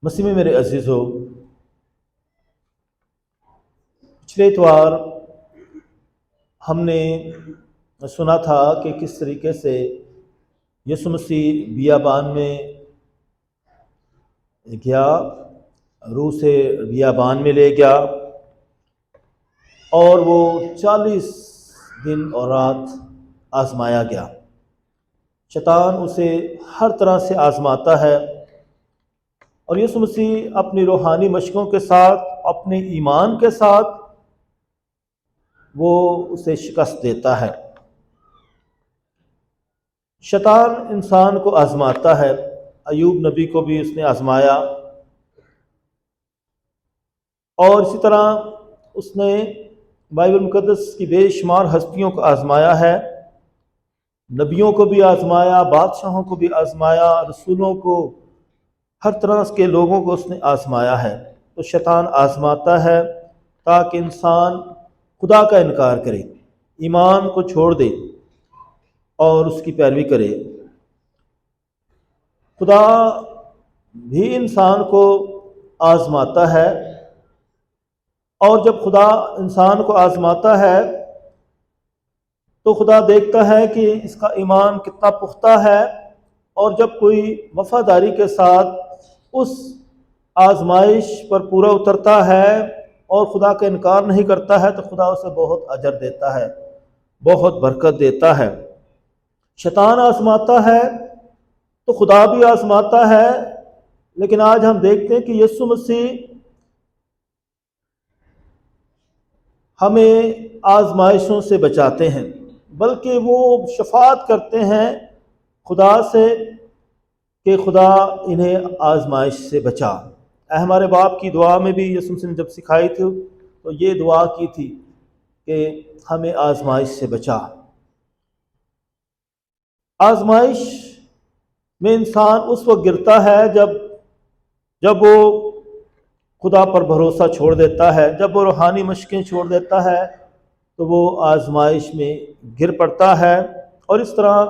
مسیح میں میرے عزیزو، پچھلے اتوار ہم نے سنا تھا کہ کس طریقے سے یسوع مسیح بیابان میں گیا، روح سے بیابان میں لے گیا اور وہ 40 دن اور رات آزمایا گیا۔ شیطان اسے ہر طرح سے آزماتا ہے، اور یسوع مسیح اپنی روحانی مشقوں کے ساتھ، اپنے ایمان کے ساتھ وہ اسے شکست دیتا ہے۔ شیطان انسان کو آزماتا ہے، ایوب نبی کو بھی اس نے آزمایا، اور اسی طرح اس نے بائبل مقدس کی بے شمار ہستیوں کو آزمایا ہے، نبیوں کو بھی آزمایا، بادشاہوں کو بھی آزمایا، رسولوں کو، ہر طرح کے لوگوں کو اس نے آزمایا ہے۔ تو شیطان آزماتا ہے تاکہ انسان خدا کا انکار کرے، ایمان کو چھوڑ دے اور اس کی پیروی کرے۔ خدا بھی انسان کو آزماتا ہے، اور جب خدا انسان کو آزماتا ہے تو خدا دیکھتا ہے کہ اس کا ایمان کتنا پختہ ہے، اور جب کوئی وفاداری کے ساتھ اس آزمائش پر پورا اترتا ہے اور خدا کا انکار نہیں کرتا ہے تو خدا اسے بہت اجر دیتا ہے، بہت برکت دیتا ہے۔ شیطان آزماتا ہے تو خدا بھی آزماتا ہے، لیکن آج ہم دیکھتے ہیں کہ یسوع مسیح ہمیں آزمائشوں سے بچاتے ہیں، بلکہ وہ شفاعت کرتے ہیں خدا سے کہ خدا انہیں آزمائش سے بچا۔ اے ہمارے باپ کی دعا میں بھی یسوع مسیح نے جب سکھائی تھی تو یہ دعا کی تھی کہ ہمیں آزمائش سے بچا۔ آزمائش میں انسان اس وقت گرتا ہے جب وہ خدا پر بھروسہ چھوڑ دیتا ہے، جب وہ روحانی مشقیں چھوڑ دیتا ہے تو وہ آزمائش میں گر پڑتا ہے، اور اس طرح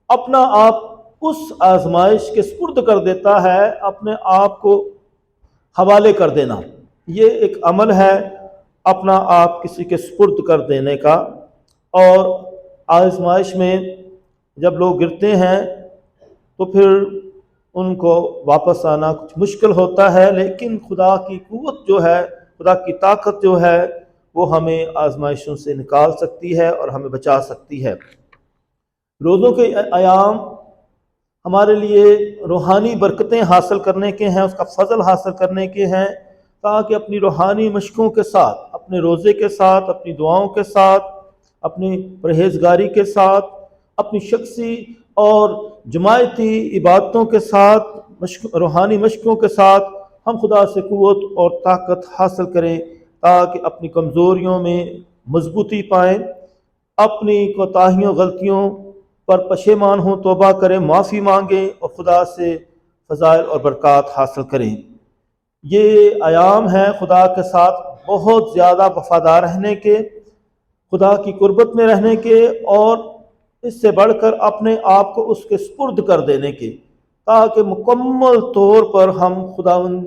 اپنا آپ اس آزمائش کے سپرد کر دیتا ہے، اپنے آپ کو حوالے کر دینا۔ یہ ایک عمل ہے اپنا آپ کسی کے سپرد کر دینے کا، اور آزمائش میں جب لوگ گرتے ہیں تو پھر ان کو واپس آنا کچھ مشکل ہوتا ہے، لیکن خدا کی قوت جو ہے، خدا کی طاقت جو ہے، وہ ہمیں آزمائشوں سے نکال سکتی ہے اور ہمیں بچا سکتی ہے۔ روزوں کے ایام ہمارے لیے روحانی برکتیں حاصل کرنے کے ہیں، اس کا فضل حاصل کرنے کے ہیں، تاکہ اپنی روحانی مشقوں کے ساتھ، اپنے روزے کے ساتھ، اپنی دعاؤں کے ساتھ، اپنی پرہیزگاری کے ساتھ، اپنی شخصی اور جماعتی عبادتوں کے ساتھ، روحانی مشقوں کے ساتھ ہم خدا سے قوت اور طاقت حاصل کریں، تاکہ اپنی کمزوریوں میں مضبوطی پائیں، اپنی کوتاہیوں غلطیوں پر پشیمان ہوں، توبہ کریں، معافی مانگیں اور خدا سے فضائل اور برکات حاصل کریں۔ یہ ایام ہیں خدا کے ساتھ بہت زیادہ وفادار رہنے کے، خدا کی قربت میں رہنے کے، اور اس سے بڑھ کر اپنے آپ کو اس کے سپرد کر دینے کے، تاکہ مکمل طور پر ہم خداوند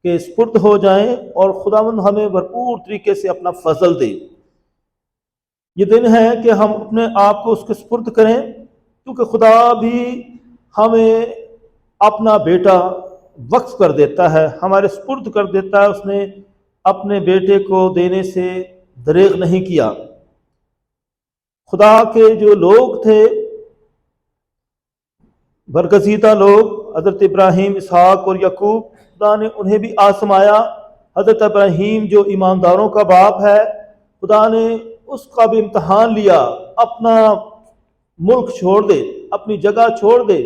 کے سپرد ہو جائیں اور خداوند ہمیں بھرپور طریقے سے اپنا فضل دے۔ یہ دن ہے کہ ہم اپنے آپ کو اس کے سپرد کریں، کیونکہ خدا بھی ہمیں اپنا بیٹا وقف کر دیتا ہے، ہمارے سپرد کر دیتا ہے۔ اس نے اپنے بیٹے کو دینے سے دریغ نہیں کیا۔ خدا کے جو لوگ تھے، برگزیدہ لوگ، حضرت ابراہیم، اسحاق اور یعقوب، خدا نے انہیں بھی آزمایا۔ حضرت ابراہیم جو ایمانداروں کا باپ ہے، خدا نے اس کا بھی امتحان لیا، اپنا ملک چھوڑ دے، اپنی جگہ چھوڑ دے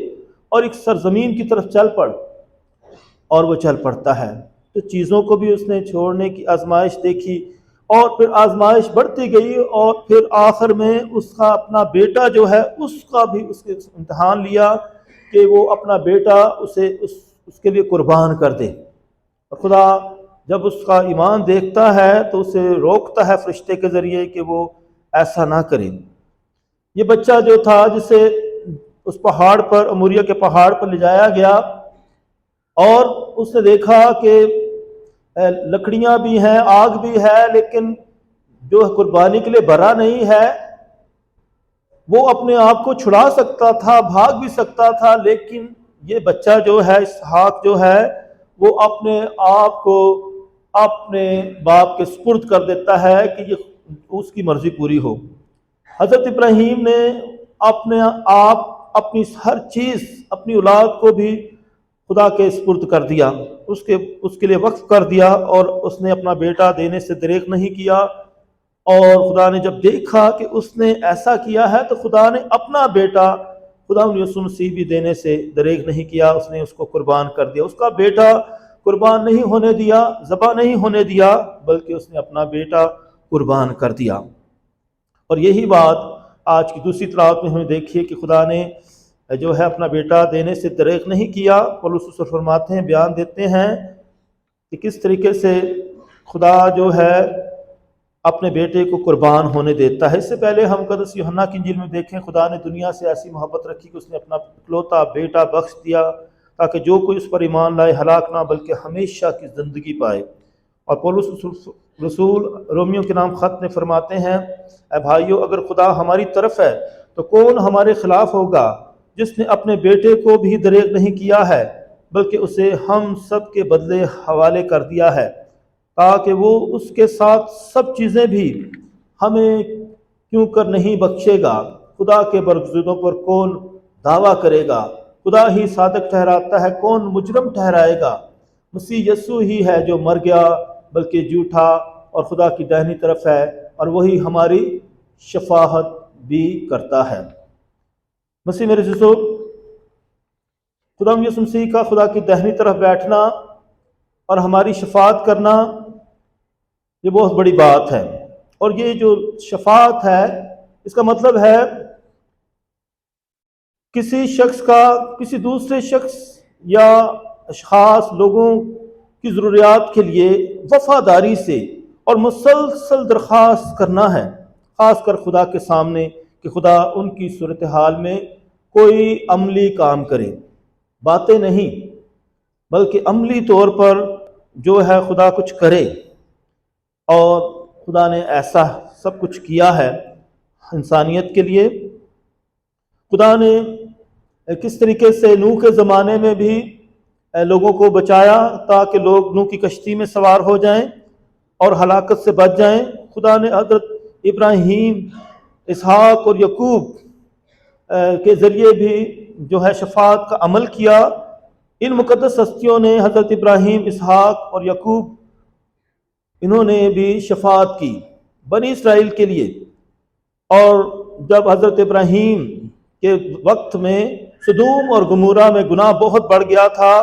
اور ایک سرزمین کی طرف چل پڑ، اور وہ چل پڑتا ہے۔ تو چیزوں کو بھی اس نے چھوڑنے کی آزمائش دیکھی، اور پھر آزمائش بڑھتی گئی، اور پھر آخر میں اس کا اپنا بیٹا جو ہے اس کا بھی اس کے امتحان لیا کہ وہ اپنا بیٹا اس کے لیے قربان کر دے۔ اور خدا جب اس کا ایمان دیکھتا ہے تو اسے روکتا ہے فرشتے کے ذریعے کہ وہ ایسا نہ کرے۔ یہ بچہ جو تھا جسے اس پہاڑ پر، اموریہ کے پہاڑ پر لے جایا گیا، اور اس نے دیکھا کہ لکڑیاں بھی ہیں، آگ بھی ہے، لیکن جو قربانی کے لیے بھرا نہیں ہے، وہ اپنے آپ کو چھڑا سکتا تھا، بھاگ بھی سکتا تھا، لیکن یہ بچہ جو ہے، اسحاق جو ہے، وہ اپنے آپ کو اپنے باپ کے سپرد کر دیتا ہے کہ یہ اس کی مرضی پوری ہو۔ حضرت ابراہیم نے اپنے آپ، اپنی ہر چیز، اپنی اولاد کو بھی خدا کے سپرد کر دیا، اس کے لیے وقف کر دیا، اور اس نے اپنا بیٹا دینے سے دریغ نہیں کیا۔ اور خدا نے جب دیکھا کہ اس نے ایسا کیا ہے تو خدا نے اپنا بیٹا خدا یسوع مسیح بھی دینے سے دریغ نہیں کیا، اس نے اس کو قربان کر دیا۔ اس کا بیٹا قربان نہیں ہونے دیا، ذبح نہیں ہونے دیا، بلکہ اس نے اپنا بیٹا قربان کر دیا۔ اور یہی بات آج کی دوسری طرف میں ہمیں دیکھیے کہ خدا نے جو ہے اپنا بیٹا دینے سے دریغ نہیں کیا۔ پولس رسول فرماتے ہیں، بیان دیتے ہیں کہ کس طریقے سے خدا جو ہے اپنے بیٹے کو قربان ہونے دیتا ہے۔ اس سے پہلے ہم مقدس یوحنا کی انجیل میں دیکھیں، خدا نے دنیا سے ایسی محبت رکھی کہ اس نے اپنا اکلوتا بیٹا بخش دیا تاکہ جو کوئی اس پر ایمان لائے ہلاک نہ بلکہ ہمیشہ کی زندگی پائے۔ اور پولس رسول رومیو کے نام خط میں فرماتے ہیں، اے بھائیو، اگر خدا ہماری طرف ہے تو کون ہمارے خلاف ہوگا؟ جس نے اپنے بیٹے کو بھی دریغ نہیں کیا ہے بلکہ اسے ہم سب کے بدلے حوالے کر دیا ہے، تاکہ وہ اس کے ساتھ سب چیزیں بھی ہمیں کیوں کر نہیں بخشے گا۔ خدا کے برگزیدوں پر کون دعویٰ کرے گا؟ خدا ہی صادق ٹھہراتا ہے، کون مجرم ٹھہرائے گا؟ مسیح یسوع ہی ہے جو مر گیا بلکہ جھوٹا اور خدا کی داہنی طرف ہے، اور وہی ہماری شفاعت بھی کرتا ہے۔ مسیح میرے عزیزو، خدا یسوع مسیح کا خدا کی داہنی طرف بیٹھنا اور ہماری شفاعت کرنا، یہ بہت بڑی بات ہے۔ اور یہ جو شفاعت ہے، اس کا مطلب ہے کسی شخص کا کسی دوسرے شخص یا اشخاص، لوگوں کی ضروریات کے لیے وفاداری سے اور مسلسل درخواست کرنا ہے، خاص کر خدا کے سامنے، کہ خدا ان کی صورتحال میں کوئی عملی کام کرے، باتیں نہیں بلکہ عملی طور پر جو ہے خدا کچھ کرے۔ اور خدا نے ایسا سب کچھ کیا ہے انسانیت کے لیے۔ خدا نے کس طریقے سے نوح کے زمانے میں بھی لوگوں کو بچایا تاکہ لوگ نوح کی کشتی میں سوار ہو جائیں اور ہلاکت سے بچ جائیں۔ خدا نے حضرت ابراہیم، اسحاق اور یعقوب کے ذریعے بھی جو ہے شفاعت کا عمل کیا۔ ان مقدس ہستیوں نے، حضرت ابراہیم، اسحاق اور یعقوب، انہوں نے بھی شفاعت کی بنی اسرائیل کے لیے۔ اور جب حضرت ابراہیم کے وقت میں سدوم اور گمورہ میں گناہ بہت بڑھ گیا تھا،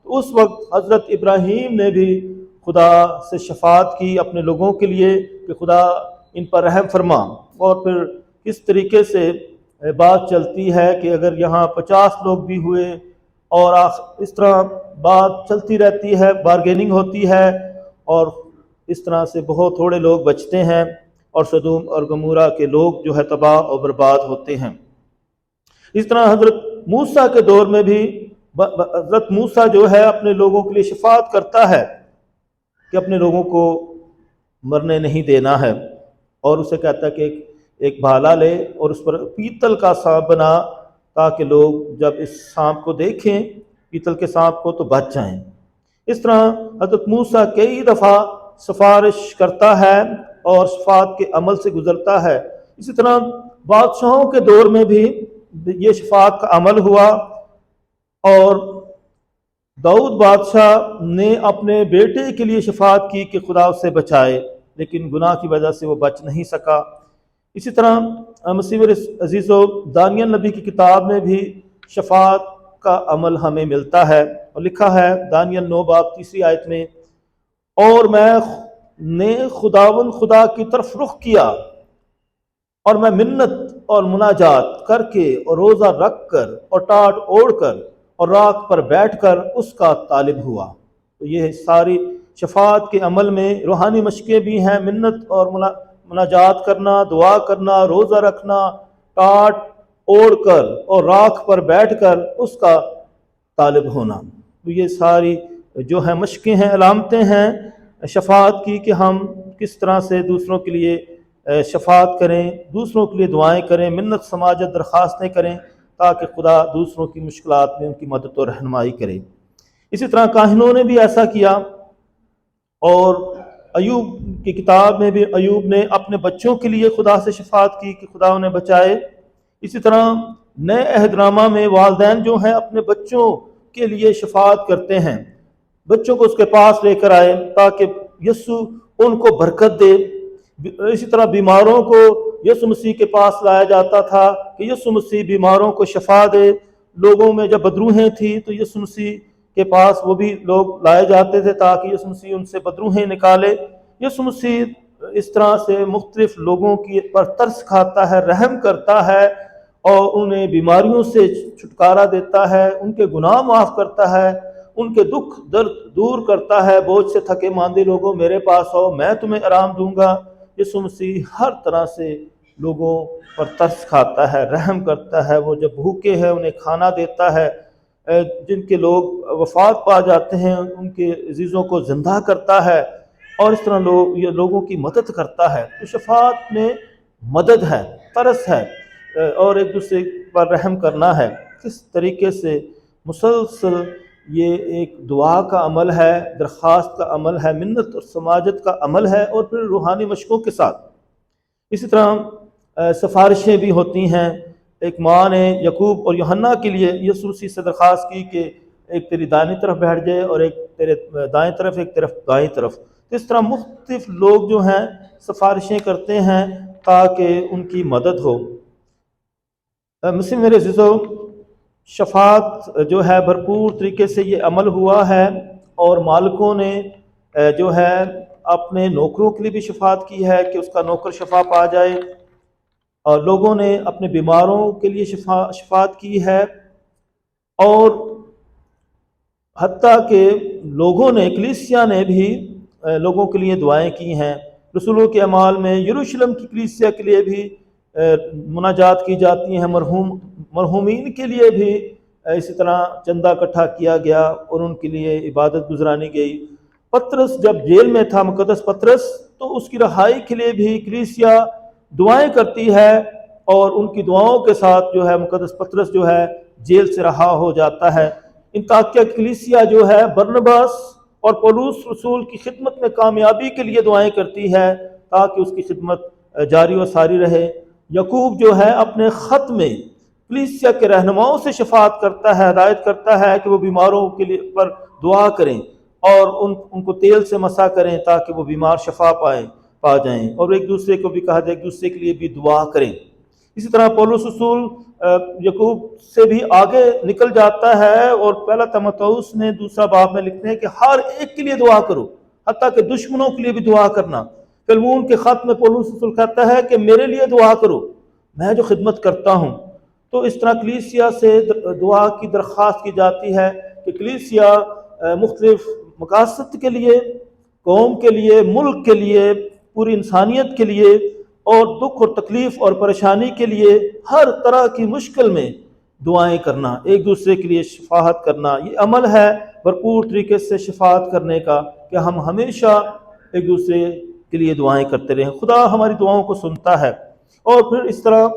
تو اس وقت حضرت ابراہیم نے بھی خدا سے شفاعت کی اپنے لوگوں کے لیے کہ خدا ان پر رحم فرما۔ اور پھر کس طریقے سے بات چلتی ہے کہ اگر یہاں 50 لوگ بھی ہوئے اور اس طرح بات چلتی رہتی ہے، بارگیننگ ہوتی ہے، اور اس طرح سے بہت تھوڑے لوگ بچتے ہیں اور سدوم اور گمورہ کے لوگ جو ہے تباہ اور برباد ہوتے ہیں۔ اس طرح حضرت موسیٰ کے دور میں بھی حضرت موسیٰ جو ہے اپنے لوگوں کے لیے شفاعت کرتا ہے کہ اپنے لوگوں کو مرنے نہیں دینا ہے، اور اسے کہتا ہے کہ ایک بھالا لے اور اس پر پیتل کا سانپ بنا تاکہ لوگ جب اس سانپ کو دیکھیں، پیتل کے سانپ کو، تو بچ جائیں۔ اس طرح حضرت موسیٰ کئی دفعہ سفارش کرتا ہے اور شفاعت کے عمل سے گزرتا ہے۔ اسی طرح بادشاہوں کے دور میں بھی یہ شفاعت کا عمل ہوا، اور داؤد بادشاہ نے اپنے بیٹے کے لیے شفاعت کی کہ خدا اسے بچائے، لیکن گناہ کی وجہ سے وہ بچ نہیں سکا۔ اسی طرح مسیح میرے عزیزو، دانیل نبی کی کتاب میں بھی شفاعت کا عمل ہمیں ملتا ہے، اور لکھا ہے دانیل 9 باب 3 آیت میں، اور میں نے خداوند خدا کی طرف رخ کیا اور میں منت اور مناجات کر کے اور روزہ رکھ کر اور ٹاٹ اوڑھ کر اور راکھ پر بیٹھ کر اس کا طالب ہوا۔ تو یہ ساری شفاعت کے عمل میں روحانی مشقیں بھی ہیں، منت اور مناجات کرنا، دعا کرنا، روزہ رکھنا، ٹاٹ اوڑھ کر اور راکھ پر بیٹھ کر اس کا طالب ہونا۔ تو یہ ساری جو ہے مشقیں ہیں، علامتیں ہیں شفاعت کی، کہ ہم کس طرح سے دوسروں کے لیے شفاعت کریں، دوسروں کے لیے دعائیں کریں، منت سماجت درخواستیں کریں، تاکہ خدا دوسروں کی مشکلات میں ان کی مدد و رہنمائی کرے۔ اسی طرح کاہنوں نے بھی ایسا کیا، اور ایوب کی کتاب میں بھی ایوب نے اپنے بچوں کے لیے خدا سے شفاعت کی کہ خدا انہیں بچائے۔ اسی طرح نئے عہد نامہ میں والدین جو ہیں اپنے بچوں کے لیے شفاعت کرتے ہیں، بچوں کو اس کے پاس لے کر آئے تاکہ یسوع ان کو برکت دے۔ اسی طرح بیماروں کو یسوع مسیح کے پاس لایا جاتا تھا کہ یسوع مسیح بیماروں کو شفا دے۔ لوگوں میں جب بدروہیں تھی تو یسوع مسیح کے پاس وہ بھی لوگ لائے جاتے تھے تاکہ یسوع مسیح ان سے بدروہیں نکالے۔ یسوع مسیح اس طرح سے مختلف لوگوں کی پر ترس کھاتا ہے، رحم کرتا ہے، اور انہیں بیماریوں سے چھٹکارا دیتا ہے، ان کے گناہ معاف کرتا ہے، ان کے دکھ درد دور کرتا ہے۔ بوجھ سے تھکے ماندے لوگوں میرے پاس آؤ، میں تمہیں آرام دوں گا۔ یسوع مسیح ہر طرح سے لوگوں پر ترس کھاتا ہے، رحم کرتا ہے۔ وہ جب بھوکے ہیں انہیں کھانا دیتا ہے، جن کے لوگ وفات پا جاتے ہیں ان کے عزیزوں کو زندہ کرتا ہے، اور اس طرح لوگوں کی مدد کرتا ہے۔ تو شفاعت میں مدد ہے، ترس ہے، اور ایک دوسرے پر رحم کرنا ہے۔ کس طریقے سے مسلسل یہ ایک دعا کا عمل ہے، درخواست کا عمل ہے، منت اور سماجت کا عمل ہے، اور پھر روحانی مشقوں کے ساتھ۔ اسی طرح سفارشیں بھی ہوتی ہیں۔ ایک ماں نے یعقوب اور یوحنا کے لیے یسوع مسیح سے درخواست کی کہ ایک تیری دائنی طرف بیٹھ جائے اور ایک تیرے دائیں طرف، ایک طرف دائیں طرف۔ اس طرح مختلف لوگ جو ہیں سفارشیں کرتے ہیں تاکہ ان کی مدد ہو۔ مسیح میرے عزیزو، شفاعت جو ہے بھرپور طریقے سے یہ عمل ہوا ہے، اور مالکوں نے جو ہے اپنے نوکروں کے لیے بھی شفاعت کی ہے کہ اس کا نوکر شفا پا جائے، اور لوگوں نے اپنے بیماروں کے لیے شفاعت کی ہے، اور حتیٰ کہ لوگوں نے، کلیسیا نے بھی لوگوں کے لیے دعائیں کی ہیں۔ رسولوں کے اعمال میں یروشلم کی کلیسیا کے لیے بھی مناجات کی جاتی ہیں، مرحومین کے لیے بھی اسی طرح چندہ اکٹھا کیا گیا اور ان کے لیے عبادت گزرانی گئی۔ پطرس جب جیل میں تھا، مقدس پطرس، تو اس کی رہائی کے لیے بھی کلیسیا دعائیں کرتی ہے، اور ان کی دعاؤں کے ساتھ جو ہے مقدس پطرس جو ہے جیل سے رہا ہو جاتا ہے۔ انطاکیہ کلیسیا جو ہے برنباس اور پولس رسول کی خدمت میں کامیابی کے لیے دعائیں کرتی ہے تاکہ اس کی خدمت جاری و ساری رہے۔ یعقوب جو ہے اپنے خط میں کلیسیا کے رہنماؤں سے شفاعت کرتا ہے، ہدایت کرتا ہے کہ وہ بیماروں کے لیے پر دعا کریں اور ان کو تیل سے مسح کریں تاکہ وہ بیمار شفا پا جائیں، اور ایک دوسرے کو بھی کہا جائے ایک دوسرے کے لیے بھی دعا کریں۔ اسی طرح پولس رسول یعقوب سے بھی آگے نکل جاتا ہے، اور پہلا تیموتھیوس نے 2 باب میں لکھتے ہیں کہ ہر ایک کے لیے دعا کرو، حتیٰ کہ دشمنوں کے لیے بھی دعا کرنا۔ فلمون کے خط میں پولس رسول کہتا ہے کہ میرے لیے دعا کرو، میں جو خدمت کرتا ہوں۔ تو اس طرح کلیسیا سے دعا کی درخواست کی جاتی ہے کہ کلیسیا مختلف مقاصد کے لیے، قوم کے لیے، ملک کے لیے، پوری انسانیت کے لیے، اور دکھ اور تکلیف اور پریشانی کے لیے، ہر طرح کی مشکل میں دعائیں کرنا، ایک دوسرے کے لیے شفاعت کرنا، یہ عمل ہے بھرپور طریقے سے شفاعت کرنے کا، کہ ہم ہمیشہ ایک دوسرے کے لیے دعائیں کرتے رہیں۔ خدا ہماری دعاؤں کو سنتا ہے، اور پھر اس طرح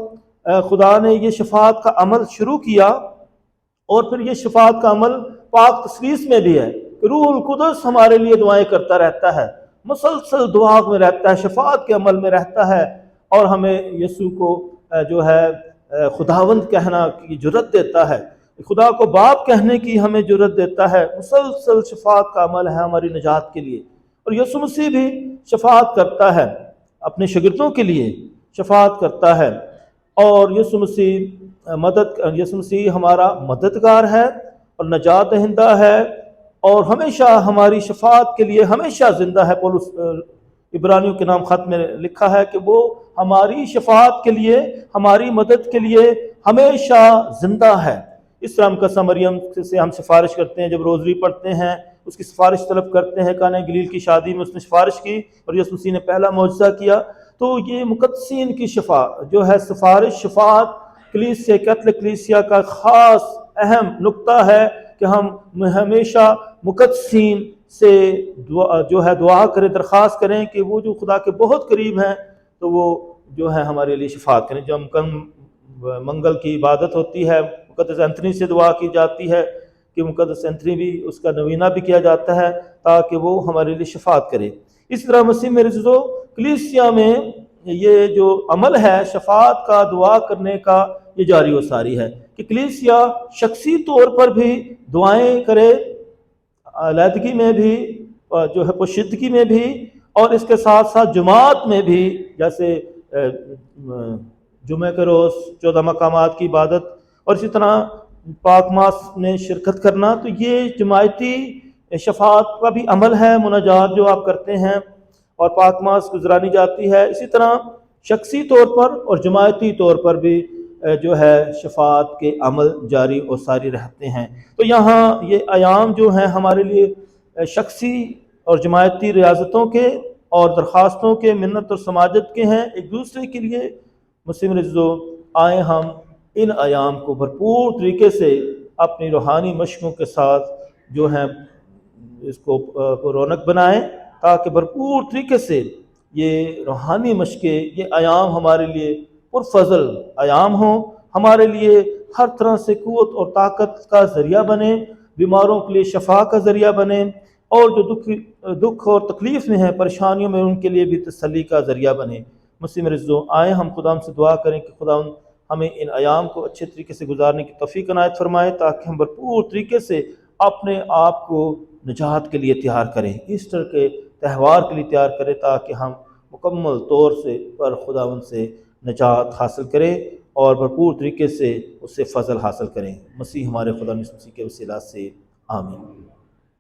خدا نے یہ شفاعت کا عمل شروع کیا، اور پھر یہ شفاعت کا عمل پاک تثلیث میں بھی ہے کہ روح القدس ہمارے لیے دعائیں کرتا رہتا ہے، مسلسل دعا میں رہتا ہے، شفاعت کے عمل میں رہتا ہے، اور ہمیں یسوع کو جو ہے خداوند کہنا کی جرت دیتا ہے، خدا کو باپ کہنے کی ہمیں جرت دیتا ہے۔ مسلسل شفاعت کا عمل ہے ہماری نجات کے لیے، اور یسوع مسیح بھی شفاعت کرتا ہے، اپنے شاگردوں کے لیے شفاعت کرتا ہے، اور یسوع مسیح ہمارا مددگار ہے اور نجات دہندہ ہے، اور ہمیشہ ہماری شفاعت کے لیے ہمیشہ زندہ ہے۔ پولس عبرانیوں کے نام خط میں لکھا ہے کہ وہ ہماری شفاعت کے لیے، ہماری مدد کے لیے ہمیشہ زندہ ہے۔ اس طرح مقدسہ مریم سے ہم سفارش کرتے ہیں، جب روزری پڑھتے ہیں اس کی سفارش طلب کرتے ہیں۔ کانا گلیل کی شادی میں اس نے سفارش کی اور یسوع مسیح نے پہلا معجزہ کیا۔ تو یہ مقدسین کی جو ہے سفارش، شفاعت کلیسیا، کیتھولک کلیسیا کا خاص اہم نقطہ ہے کہ کہ ہم ہمیشہ مقدسین سے دعا کریں، درخواست کریں کہ وہ جو خدا کے بہت قریب ہیں تو وہ جو ہے ہمارے لیے شفاعت کریں۔ جب منگل کی عبادت ہوتی ہے، مقدس اینتھنی سے دعا کی جاتی ہے کہ مقدس اینتھنی بھی اس کا نوینہ بھی کیا جاتا ہے تاکہ وہ ہمارے لیے شفاعت کرے۔ اس طرح مسیح میرے عزیزو کلیسیا میں یہ جو عمل ہے شفاعت کا، دعا کرنے کا، یہ جاری و ساری ہے کہ کلیسیا شخصی طور پر بھی دعائیں کرے، علیحدگی میں بھی جو ہے پوشیدگی میں بھی، اور اس کے ساتھ ساتھ جماعت میں بھی، جیسے جمعہ کے روز 14 مقامات کی عبادت اور اسی طرح پاک ماس میں شرکت کرنا، تو یہ جماعتی شفاعت کا بھی عمل ہے، مناجات جو آپ کرتے ہیں اور پاک ماس گزرانی جاتی ہے۔ اسی طرح شخصی طور پر اور جماعتی طور پر بھی جو ہے شفاعت کے عمل جاری و ساری رہتے ہیں۔ تو یہاں یہ ایام جو ہیں ہمارے لیے شخصی اور جماعتی ریاضتوں کے اور درخواستوں کے، منت اور سماجت کے ہیں ایک دوسرے کے لیے۔ مسلم رضو آئیں ہم ان ایام کو بھرپور طریقے سے اپنی روحانی مشقوں کے ساتھ جو ہیں اس کو رونق بنائیں تاکہ بھرپور طریقے سے یہ روحانی مشقیں، یہ ایام ہمارے لیے پرفضل ایام ہوں، ہمارے لیے ہر طرح سے قوت اور طاقت کا ذریعہ بنے، بیماروں کے لیے شفا کا ذریعہ بنے، اور جو دکھ اور تکلیف میں ہیں، پریشانیوں میں، ان کے لیے بھی تسلی کا ذریعہ بنے۔ مسلم رضو آئیں ہم خدا سے دعا کریں کہ خدا ہمیں ان ایام کو اچھے طریقے سے گزارنے کی توفیق عنایت فرمائے تاکہ ہم بھرپور طریقے سے اپنے آپ کو نجات کے لیے تیار کریں، ایسٹر کے تہوار کے لیے تیار کریں تاکہ ہم مکمل طور سے پر خداوند سے نجات حاصل کریں اور بھرپور طریقے سے اس سے فضل حاصل کریں۔ مسیح ہمارے خدا مسیح کے وسیلہ سے آمین۔